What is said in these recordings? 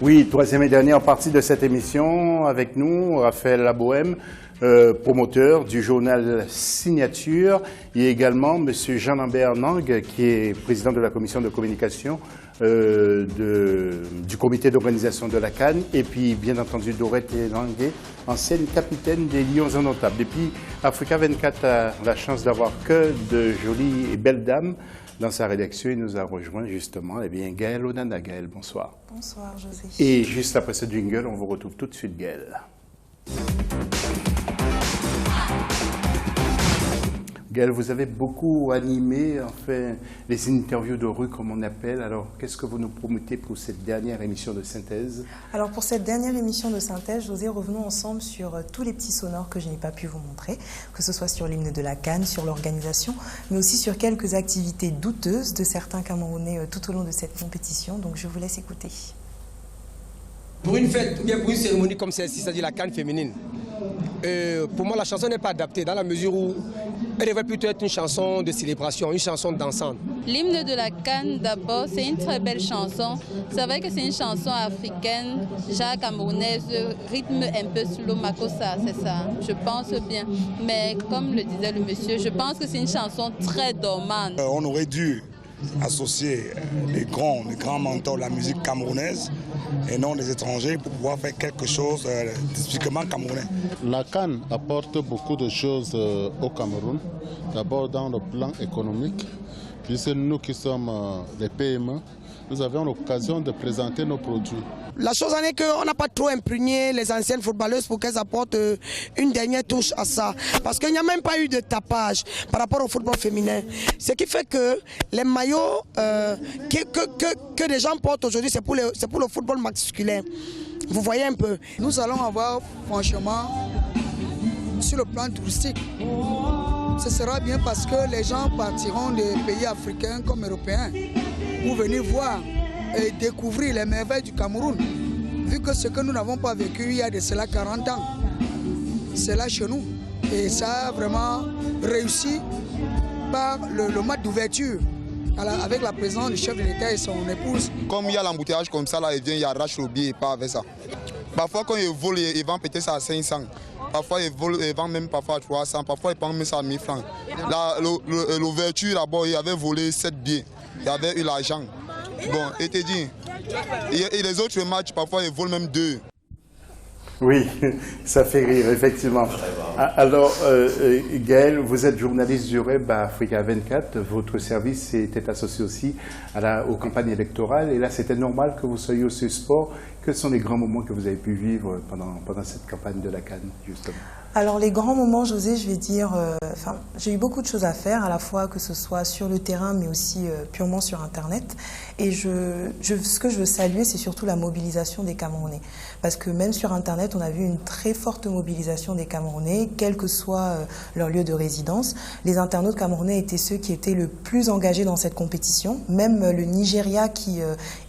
Oui, troisième et dernière partie de cette émission avec nous, Raphaël Labohème, promoteur du journal Signature, et également M. Jean-Lambert Nang, qui est président de la commission de communication du comité d'organisation de la CAN, et puis bien entendu Dorette Languet, ancienne capitaine des Lions indomptables. Depuis Africa 24 a la chance d'avoir que de jolies et belles dames dans sa rédaction. Il nous a rejoint justement Gaël Onana. Gaël, bonsoir. Bonsoir José. Et juste après ce jingle, on vous retrouve tout de suite Gaël. Gaël, vous avez beaucoup animé les interviews de rue, comme on appelle. Alors, qu'est-ce que vous nous promettez pour cette dernière émission de synthèse? Alors, pour cette dernière émission de synthèse, José, revenons ensemble sur tous les petits sonores que je n'ai pas pu vous montrer, que ce soit sur l'hymne de la CAN, sur l'organisation, mais aussi sur quelques activités douteuses de certains Camerounais tout au long de cette compétition. Donc, je vous laisse écouter. Pour une fête ou bien pour une cérémonie comme celle-ci, c'est-à-dire la CAN féminine, pour moi, la chanson n'est pas adaptée dans la mesure où elle devrait plutôt être une chanson de célébration, une chanson dansante. L'hymne de la CAN, d'abord, c'est une très belle chanson. C'est vrai que c'est une chanson africaine, genre camerounaise, rythme un peu slow, makossa, c'est ça, je pense bien. Mais comme le disait le monsieur, je pense que c'est une chanson très dormante. On aurait dû associer les grands mentors de la musique camerounaise et non des étrangers pour pouvoir faire quelque chose typiquement camerounais. La CAN apporte beaucoup de choses au Cameroun. D'abord dans le plan économique, puisque nous qui sommes des PME, nous avons l'occasion de présenter nos produits. La chose en est qu'on n'a pas trop imprégné les anciennes footballeuses pour qu'elles apportent une dernière touche à ça. Parce qu'il n'y a même pas eu de tapage par rapport au football féminin. Ce qui fait que les maillots que les gens portent aujourd'hui, c'est pour le football masculin. Vous voyez un peu. Nous allons avoir, franchement, sur le plan touristique, ce sera bien parce que les gens partiront des pays africains comme européens pour venir voir et découvrir les merveilles du Cameroun. Vu que ce que nous n'avons pas vécu il y a de cela 40 ans, c'est là chez nous. Et ça a vraiment réussi par le match d'ouverture avec la présence du chef de l'État et son épouse. Comme il y a l'embouteillage comme ça, là, il vient, il arrache le billet et part avec ça. Parfois quand il vole, il vend peut-être ça à 500. Parfois il vend même parfois à 300, parfois il prend même ça à 1000 francs. L'ouverture d'abord, il avait volé 7 billets, il avait eu l'argent. Bon, et te dit, et les autres matchs, parfois ils volent même 2. Oui, ça fait rire, effectivement. Alors, Gaël, vous êtes journaliste du web à Africa 24. Votre service était associé aussi aux campagnes électorales. Et là, c'était normal que vous soyez au sport. Quels sont les grands moments que vous avez pu vivre pendant cette campagne de la CAN, justement? Alors les grands moments, José, je vais dire, j'ai eu beaucoup de choses à faire, à la fois que ce soit sur le terrain, mais aussi purement sur Internet. Et ce que je veux saluer, c'est surtout la mobilisation des Camerounais. Parce que même sur Internet, on a vu une très forte mobilisation des Camerounais, quel que soit leur lieu de résidence. Les internautes camerounais étaient ceux qui étaient le plus engagés dans cette compétition. Même le Nigeria, qui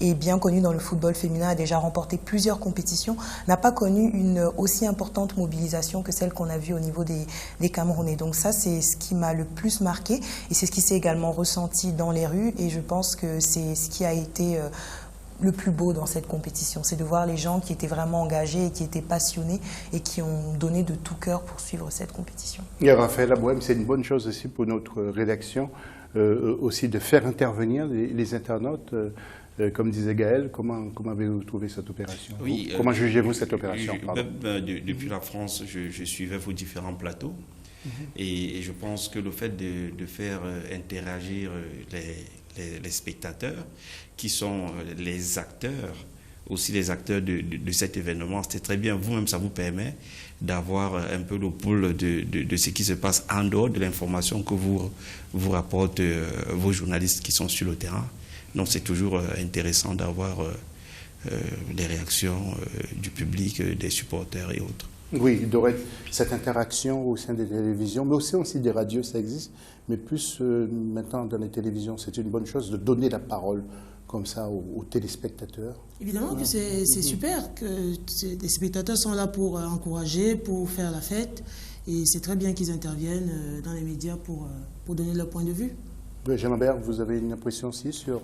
est bien connu dans le football féminin, a déjà remporté plusieurs compétitions, n'a pas connu une aussi importante mobilisation que celle qu'on a vue au niveau des Camerounais. Donc ça, c'est ce qui m'a le plus marqué et c'est ce qui s'est également ressenti dans les rues et je pense que c'est ce qui a été le plus beau dans cette compétition, c'est de voir les gens qui étaient vraiment engagés et qui étaient passionnés et qui ont donné de tout cœur pour suivre cette compétition. Et Raphaël Labohème, c'est une bonne chose aussi pour notre rédaction, aussi de faire intervenir les internautes. Comme disait Gaël, comment avez-vous trouvé cette opération? Oui, comment jugez-vous cette opération? Depuis la France, je suivais vos différents plateaux et je pense que le fait de faire interagir les spectateurs, qui sont les acteurs, aussi les acteurs de cet événement, c'était très bien. Vous-même, ça vous permet d'avoir un peu le pouls de ce qui se passe en dehors de l'information que vous rapportent vos journalistes qui sont sur le terrain. Donc c'est toujours intéressant d'avoir les réactions du public, des supporters et autres. Oui, Dorette, cette interaction au sein des télévisions, mais aussi des radios, ça existe, mais plus maintenant dans les télévisions, c'est une bonne chose de donner la parole comme ça aux téléspectateurs. Évidemment que c'est super, que les spectateurs sont là pour encourager, pour faire la fête, et c'est très bien qu'ils interviennent dans les médias pour donner leur point de vue. Jean-Lambert, vous avez une impression aussi sur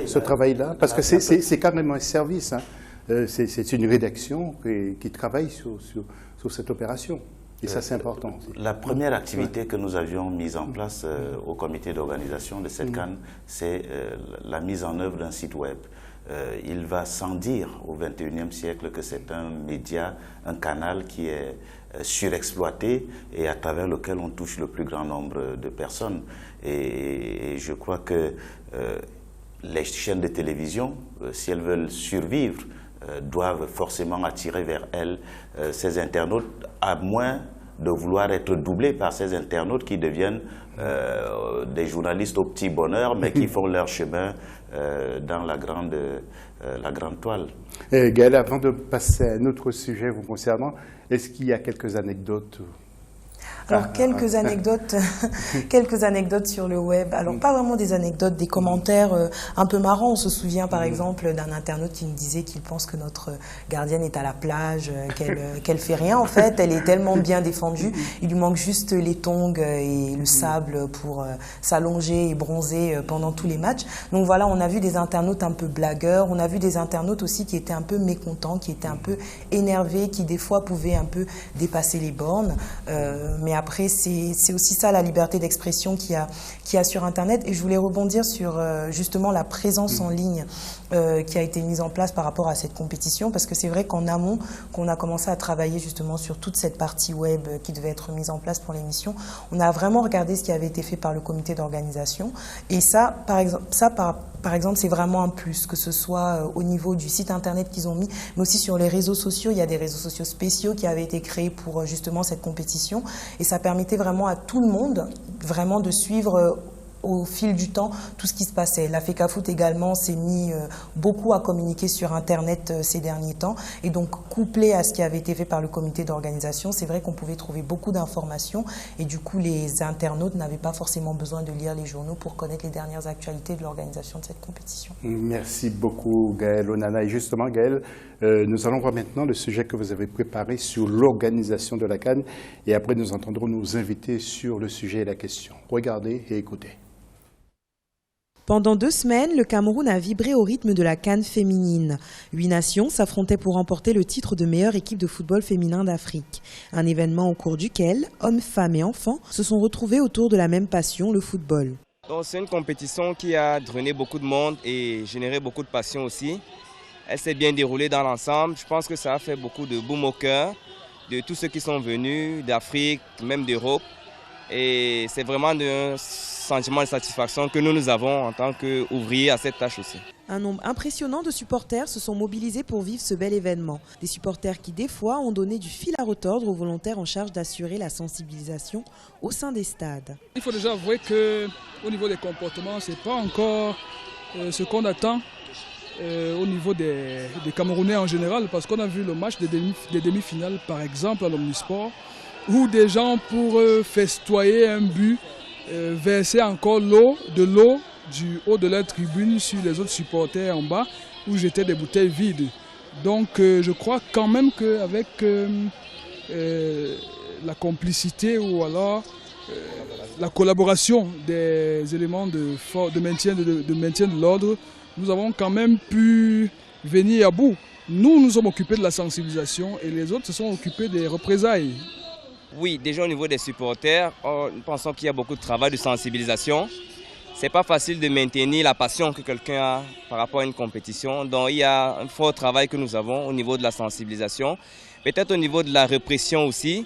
ce travail-là? Parce que c'est carrément un service. Hein. c'est une rédaction qui travaille sur cette opération. Et ça, c'est important aussi. La première activité que nous avions mise en place au comité d'organisation de cette CAN, c'est la mise en œuvre d'un site web. Il va sans dire au XXIe siècle que c'est un média, un canal qui est surexploité et à travers lequel on touche le plus grand nombre de personnes. Et je crois que les chaînes de télévision, si elles veulent survivre, doivent forcément attirer vers elles ces internautes, à moins de vouloir être doublés par ces internautes qui deviennent des journalistes au petit bonheur, mais qui font leur chemin dans la grande toile. Gaël, avant de passer à un autre sujet vous concernant, est-ce qu'il y a quelques anecdotes? Alors, quelques anecdotes sur le web. Alors, pas vraiment des anecdotes, des commentaires un peu marrants. On se souvient, par exemple, d'un internaute qui nous disait qu'il pense que notre gardienne est à la plage, qu'elle fait rien, en fait. Elle est tellement bien défendue. Il lui manque juste les tongs et le sable pour s'allonger et bronzer pendant tous les matchs. Donc, voilà, on a vu des internautes un peu blagueurs. On a vu des internautes aussi qui étaient un peu mécontents, qui étaient un peu énervés, qui, des fois, pouvaient un peu dépasser les bornes. Mais après, c'est aussi ça la liberté d'expression qu'il y a sur Internet. Et je voulais rebondir sur justement la présence en ligne qui a été mise en place par rapport à cette compétition. Parce que c'est vrai qu'en amont, qu'on a commencé à travailler justement sur toute cette partie web qui devait être mise en place pour l'émission, on a vraiment regardé ce qui avait été fait par le comité d'organisation. Et ça, par exemple, c'est vraiment un plus, que ce soit au niveau du site Internet qu'ils ont mis, mais aussi sur les réseaux sociaux. Il y a des réseaux sociaux spéciaux qui avaient été créés pour justement cette compétition. Et ça permettait vraiment à tout le monde vraiment de suivre au fil du temps tout ce qui se passait. La FECAFOOT également s'est mis beaucoup à communiquer sur Internet ces derniers temps. Et donc, couplé à ce qui avait été fait par le comité d'organisation, c'est vrai qu'on pouvait trouver beaucoup d'informations. Et du coup, les internautes n'avaient pas forcément besoin de lire les journaux pour connaître les dernières actualités de l'organisation de cette compétition. Merci beaucoup, Gaël Onana. Et justement, Gaël, nous allons voir maintenant le sujet que vous avez préparé sur l'organisation de la CAN. Et après, nous entendrons nos invités sur le sujet et la question. Regardez et écoutez. Pendant 2 semaines, le Cameroun a vibré au rythme de la CAN féminine. 8 nations s'affrontaient pour remporter le titre de meilleure équipe de football féminin d'Afrique. Un événement au cours duquel hommes, femmes et enfants se sont retrouvés autour de la même passion, le football. C'est une compétition qui a drainé beaucoup de monde et généré beaucoup de passion aussi. Elle s'est bien déroulée dans l'ensemble. Je pense que ça a fait beaucoup de baume au cœur de tous ceux qui sont venus d'Afrique, même d'Europe. Et c'est vraiment un sentiment de satisfaction que nous avons en tant qu'ouvriers à cette tâche aussi. Un nombre impressionnant de supporters se sont mobilisés pour vivre ce bel événement. Des supporters qui, des fois, ont donné du fil à retordre aux volontaires en charge d'assurer la sensibilisation au sein des stades. Il faut déjà avouer qu'au niveau des comportements, ce n'est pas encore ce qu'on attend au niveau des Camerounais en général, parce qu'on a vu le match des demi-finales, par exemple, à l'Omnisport, où des gens, pour festoyer un but, versaient encore de l'eau du haut de la tribune sur les autres supporters en bas, où jetaient des bouteilles vides. Donc je crois quand même qu'avec la complicité ou alors la collaboration des éléments de maintien de l'ordre, nous avons quand même pu venir à bout. Nous nous sommes occupés de la sensibilisation et les autres se sont occupés des représailles. Oui, déjà au niveau des supporters, nous pensons qu'il y a beaucoup de travail de sensibilisation. Ce n'est pas facile de maintenir la passion que quelqu'un a par rapport à une compétition. Donc il y a un fort travail que nous avons au niveau de la sensibilisation. Peut-être au niveau de la répression aussi,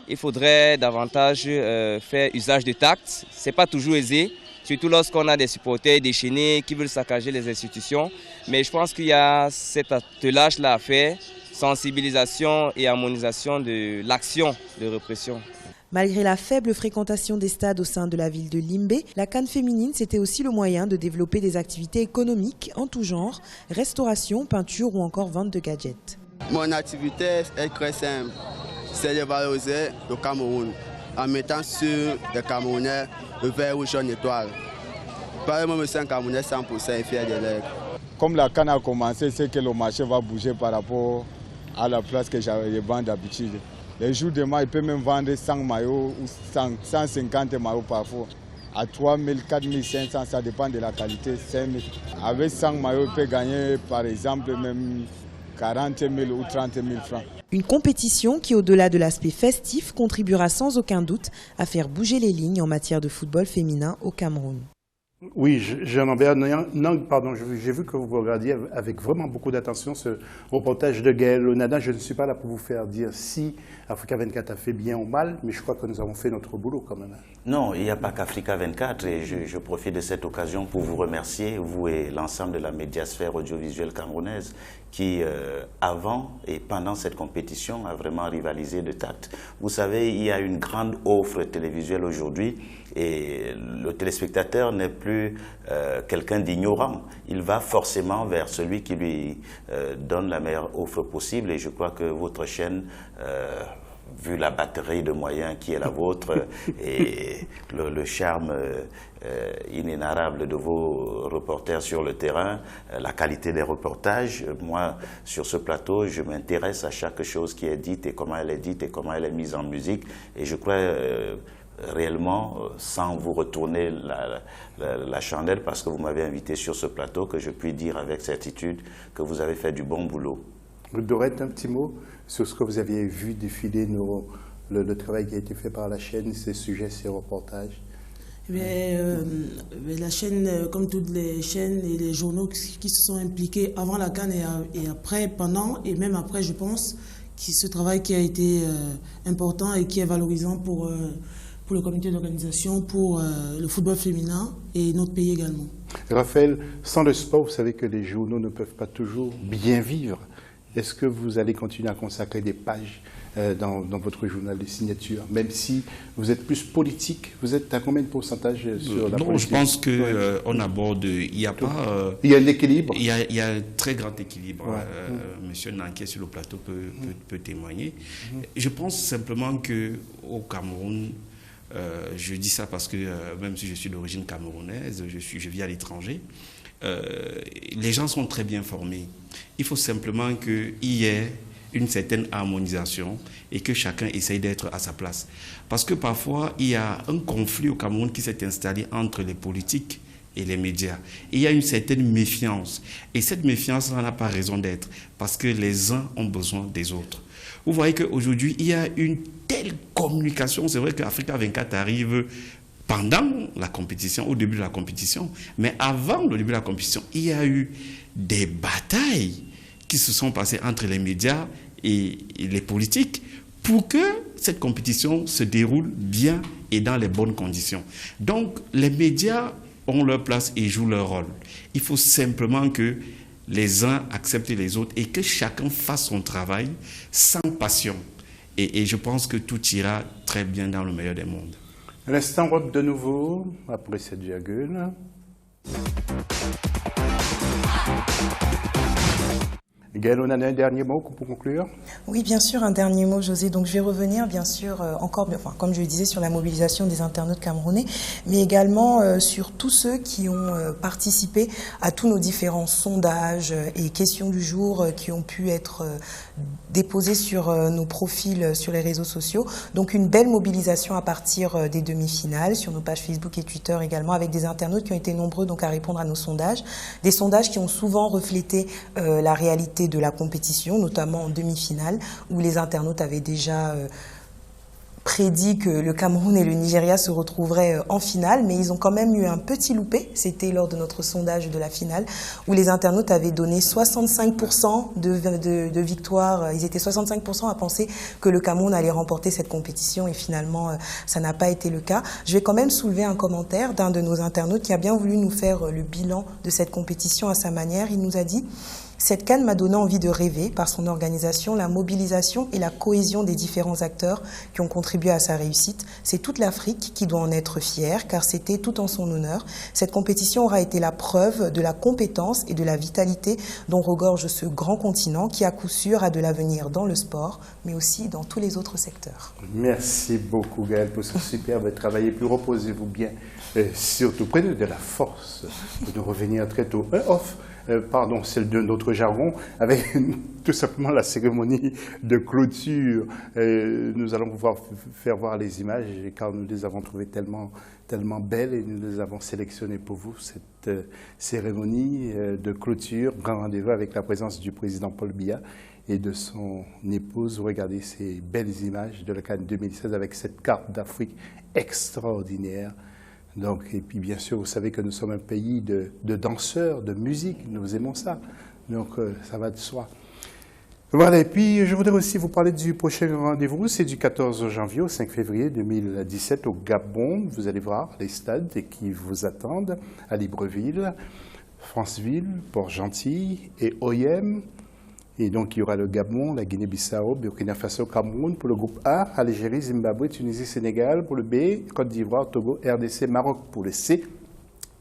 il faudrait davantage faire usage de tact. Ce n'est pas toujours aisé, surtout lorsqu'on a des supporters déchaînés qui veulent saccager les institutions. Mais je pense qu'il y a cet attelage-là à faire. Sensibilisation et harmonisation de l'action de répression. Malgré la faible fréquentation des stades au sein de la ville de Limbé, la CAN féminine, c'était aussi le moyen de développer des activités économiques en tout genre, restauration, peinture ou encore vente de gadgets. Mon activité est très simple, c'est de valoriser le Cameroun en mettant sur les Camerounais le vert ou jaune étoile. Parlez-moi de un Camerounais 100% et fier de l'aigle. Comme la CAN a commencé, c'est que le marché va bouger par rapport à la place que je vends d'habitude. Les jours de mai, il peut même vendre 100 maillots ou 150 maillots parfois. À 3 000, 4 500, ça dépend de la qualité, 5 000. Avec 100 maillots, il peut gagner par exemple même 40 000 ou 30 000 francs. Une compétition qui, au-delà de l'aspect festif, contribuera sans aucun doute à faire bouger les lignes en matière de football féminin au Cameroun. Oui, Jean-Lambert Nang, pardon, j'ai vu que vous regardiez avec vraiment beaucoup d'attention ce reportage de Gaël Onana. Je ne suis pas là pour vous faire dire si Africa 24 a fait bien ou mal, mais je crois que nous avons fait notre boulot quand même. Non, il n'y a pas qu'Africa 24 et je profite de cette occasion pour vous remercier, vous et l'ensemble de la médiasphère audiovisuelle camerounaise qui, avant et pendant cette compétition, a vraiment rivalisé de tact. Vous savez, il y a une grande offre télévisuelle aujourd'hui et le téléspectateur n'est plus quelqu'un d'ignorant. Il va forcément vers celui qui lui donne la meilleure offre possible et je crois que votre chaîne, vu la batterie de moyens qui est la vôtre et le charme inénarrable de vos reporters sur le terrain, la qualité des reportages, moi, sur ce plateau, je m'intéresse à chaque chose qui est dite et comment elle est dite et comment elle est mise en musique. Et je crois réellement, sans vous retourner la chandelle, parce que vous m'avez invité sur ce plateau, que je puis dire avec certitude que vous avez fait du bon boulot. Dorette, un petit mot sur ce que vous aviez vu défiler le travail qui a été fait par la chaîne, ces sujets, ces reportages. La chaîne, comme toutes les chaînes et les journaux qui se sont impliqués avant la CAN et après, pendant et même après, je pense, ce travail qui a été important et qui est valorisant pour le comité d'organisation, pour le football féminin et notre pays également. Raphaël, sans le sport, vous savez que les journaux ne peuvent pas toujours bien vivre. Est-ce que vous allez continuer à consacrer des pages dans votre journal de signature, même si vous êtes plus politique? Vous êtes à combien de pourcentage sur la politique? Non, je pense qu'on aborde, il y a pas... il y a un équilibre. Il y a un très grand équilibre. Ouais. Monsieur Nanké sur le plateau peut témoigner. Je pense simplement qu'au Cameroun, je dis ça parce que même si je suis d'origine camerounaise, je vis à l'étranger, les gens sont très bien formés. Il faut simplement qu'il y ait une certaine harmonisation et que chacun essaye d'être à sa place. Parce que parfois, il y a un conflit au Cameroun qui s'est installé entre les politiques et les médias. Et il y a une certaine méfiance. Et cette méfiance n'a pas raison d'être parce que les uns ont besoin des autres. Vous voyez qu'aujourd'hui, il y a une telle communication. C'est vrai qu'Africa 24 arrive pendant la compétition, au début de la compétition, mais avant le début de la compétition, il y a eu des batailles qui se sont passées entre les médias et les politiques pour que cette compétition se déroule bien et dans les bonnes conditions. Donc, les médias ont leur place et jouent leur rôle. Il faut simplement que les uns acceptent les autres et que chacun fasse son travail sans passion. Et je pense que tout ira très bien dans le meilleur des mondes. Un instant rock de nouveau, après cette virgule. Gaël Onana, un dernier mot pour conclure? Oui, bien sûr, un dernier mot, José. Donc, je vais revenir, bien sûr, comme je le disais, sur la mobilisation des internautes camerounais, mais également sur tous ceux qui ont participé à tous nos différents sondages et questions du jour qui ont pu être déposés sur nos profils sur les réseaux sociaux. Donc, une belle mobilisation à partir des demi-finales, sur nos pages Facebook et Twitter également, avec des internautes qui ont été nombreux donc à répondre à nos sondages. Des sondages qui ont souvent reflété la réalité de la compétition, notamment en demi-finale, où les internautes avaient déjà prédit que le Cameroun et le Nigeria se retrouveraient en finale, mais ils ont quand même eu un petit loupé. C'était lors de notre sondage de la finale, où les internautes avaient donné 65% de victoire. Ils étaient 65% à penser que le Cameroun allait remporter cette compétition, et finalement, ça n'a pas été le cas. Je vais quand même soulever un commentaire d'un de nos internautes qui a bien voulu nous faire le bilan de cette compétition à sa manière. Il nous a dit: cette CAN m'a donné envie de rêver par son organisation, la mobilisation et la cohésion des différents acteurs qui ont contribué à sa réussite. C'est toute l'Afrique qui doit en être fière, car c'était tout en son honneur. Cette compétition aura été la preuve de la compétence et de la vitalité dont regorge ce grand continent qui, à coup sûr, a de l'avenir dans le sport, mais aussi dans tous les autres secteurs. Merci beaucoup, Gaël, pour ce superbe travail. Et puis reposez-vous bien. Et surtout, prenez de la force de nous revenir très tôt. Off pardon, c'est de notre jargon, avec tout simplement la cérémonie de clôture. Nous allons pouvoir faire voir les images car nous les avons trouvées tellement belles et nous les avons sélectionnées pour vous, cette cérémonie de clôture. Grand rendez-vous avec la présence du président Paul Biya et de son épouse. Regardez ces belles images de la CAN 2016 avec cette carte d'Afrique extraordinaire. Donc, et puis bien sûr, vous savez que nous sommes un pays de danseurs, de musique, nous aimons ça. Donc ça va de soi. Voilà, et puis je voudrais aussi vous parler du prochain rendez-vous, c'est du 14 janvier au 5 février 2017 au Gabon. Vous allez voir les stades qui vous attendent à Libreville, Franceville, Port-Gentil et Oyem. Et donc, il y aura le Gabon, la Guinée-Bissau, Burkina Faso, Cameroun pour le groupe A, Algérie, Zimbabwe, Tunisie, Sénégal pour le B, Côte d'Ivoire, Togo, RDC, Maroc pour le C,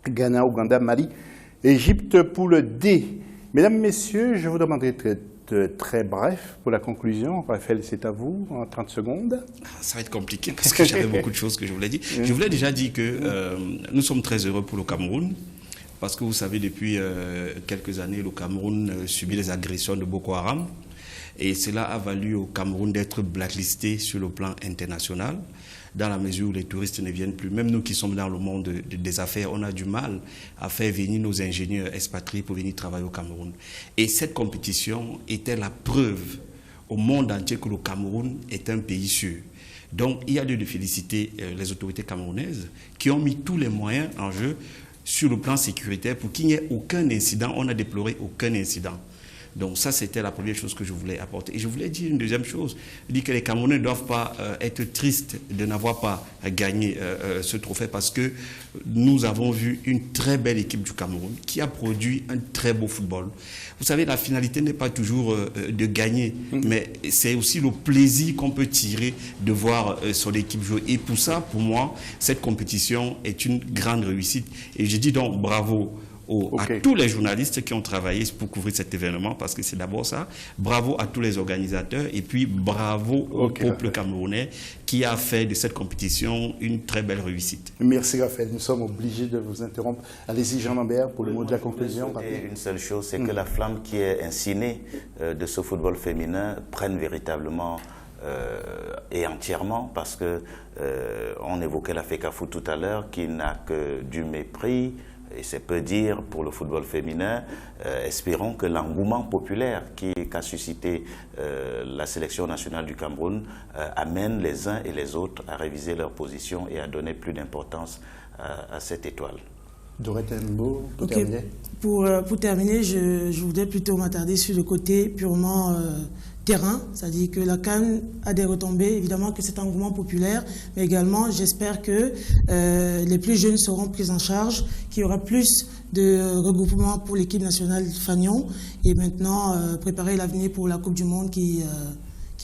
Ghana, Ouganda, Mali, Égypte pour le D. Mesdames, Messieurs, je vous demanderai très bref pour la conclusion. Raphaël, c'est à vous, en 30 secondes. Ça va être compliqué parce que j'avais beaucoup de choses que je voulais dire. Je voulais déjà dire que nous sommes très heureux pour le Cameroun. Parce que vous savez, depuis quelques années, le Cameroun subit les agressions de Boko Haram. Et cela a valu au Cameroun d'être blacklisté sur le plan international, dans la mesure où les touristes ne viennent plus. Même nous qui sommes dans le monde des affaires, on a du mal à faire venir nos ingénieurs expatriés pour venir travailler au Cameroun. Et cette compétition était la preuve au monde entier que le Cameroun est un pays sûr. Donc il y a lieu de féliciter les autorités camerounaises qui ont mis tous les moyens en jeu sur le plan sécuritaire pour qu'il n'y ait aucun incident. On n'a déploré aucun incident. Donc ça, c'était la première chose que je voulais apporter. Et je voulais dire une deuxième chose, dire que les Camerounais ne doivent pas être tristes de n'avoir pas gagné ce trophée parce que nous avons vu une très belle équipe du Cameroun qui a produit un très beau football. Vous savez, la finalité n'est pas toujours de gagner, mais c'est aussi le plaisir qu'on peut tirer de voir son équipe jouer. Et pour ça, pour moi, cette compétition est une grande réussite. Et je dis donc bravo à tous les journalistes qui ont travaillé pour couvrir cet événement, parce que c'est d'abord ça. Bravo à tous les organisateurs et puis bravo au peuple camerounais qui a fait de cette compétition une très belle réussite. Merci Raphaël, nous sommes obligés de vous interrompre. Allez-y Jean Lambert pour le mot de la conclusion. Et une seule chose, c'est que la flamme qui est ainsi née de ce football féminin prenne véritablement et entièrement, parce que on évoquait la FECAFOOT tout à l'heure, qui n'a que du mépris, et c'est peu dire pour le football féminin. Espérons que l'engouement populaire qu'a suscité la sélection nationale du Cameroun amène les uns et les autres à réviser leur position et à donner plus d'importance à cette étoile. Dorette, un mot pour terminer. Pour terminer, je voudrais plutôt m'attarder sur le côté purement terrain, c'est-à-dire que la CAN a des retombées, évidemment que cet engouement populaire, mais également j'espère que les plus jeunes seront pris en charge, qu'il y aura plus de regroupement pour l'équipe nationale Fagnon et maintenant préparer l'avenir pour la Coupe du Monde qui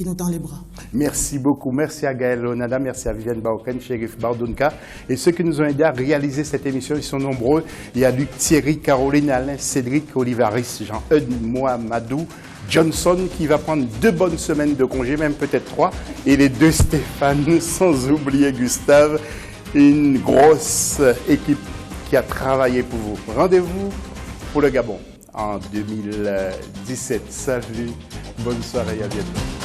nous tend les bras. Merci beaucoup. Merci à Gaël Onada, merci à Viviane Baoken, Chérif Bardunka. Et ceux qui nous ont aidés à réaliser cette émission, ils sont nombreux. Il y a Luc, Thierry, Caroline, Alain, Cédric, Olivaris, Jean-Eudes, Mohamedou, Johnson qui va prendre 2 bonnes semaines de congé, même peut-être 3. Et les 2 Stéphane, sans oublier Gustave. Une grosse équipe qui a travaillé pour vous. Rendez-vous pour le Gabon en 2017. Salut, bonne soirée, à bientôt.